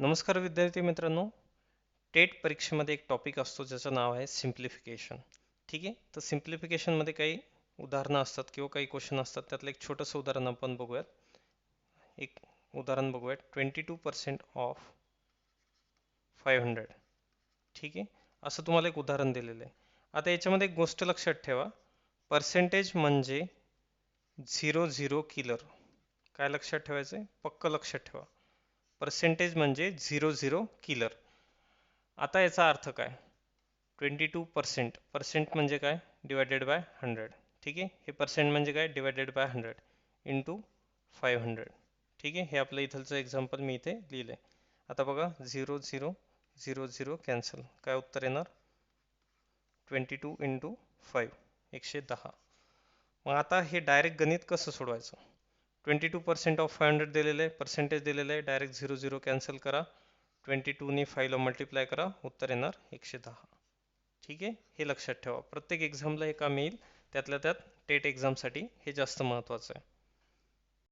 नमस्कार विद्यार्थी मित्रांनो. टेट परीक्षेमध्ये एक टॉपिक असतो ज्याचं नाव आहे सिम्प्लिफिकेशन. ठीक आहे, तर सिम्प्लिफिकेशनमध्ये काही उदाहरणं असतात किंवा काही क्वेश्चन असतात. त्यातलं एक छोटंसं उदाहरण आपण बघूयात. एक उदाहरण बघूयात. 22% ऑफ 500. ठीक आहे, असं तुम्हाला एक उदाहरण दिलेलं आहे. आता याच्यामध्ये एक गोष्ट लक्षात ठेवा, पर्सेंटेज म्हणजे झिरो झिरो किलर. काय लक्षात ठेवायचं आहे? पक्क लक्षात ठेवा. पर्सेंटेज म्हणजे झिरो झिरो किलर. आता याचा अर्थ काय? 22% पर्सेंट म्हणजे काय? Divided by 100. ठीक आहे, हे पर्सेंट म्हणजे काय? Divided by 100 into 500. ठीक आहे, हे आपलं इथलचं एक्झाम्पल मी इथे लिहिलंय. आता बघा, 0 0 0 0 कॅन्सल. काय उत्तर येणार? 22 इंटू 5, 110. मग आता हे डायरेक्ट गणित कसं सोडवायचं? 22% ऑफ 500 दिलेलं आहे, पर्सेंटेज दिलेलं आहे, डायरेक्ट 0 0 कॅन्सल करा, 22 ने 5 ला मल्टिप्लाय करा, उत्तर येणार 110. ठीक आहे, हे लक्षात ठेवा. प्रत्येक एक्झामला हे काम येईल, त्यातल्या त्यात टेट एक्झामसाठी हे जास्त महत्त्वाचं आहे.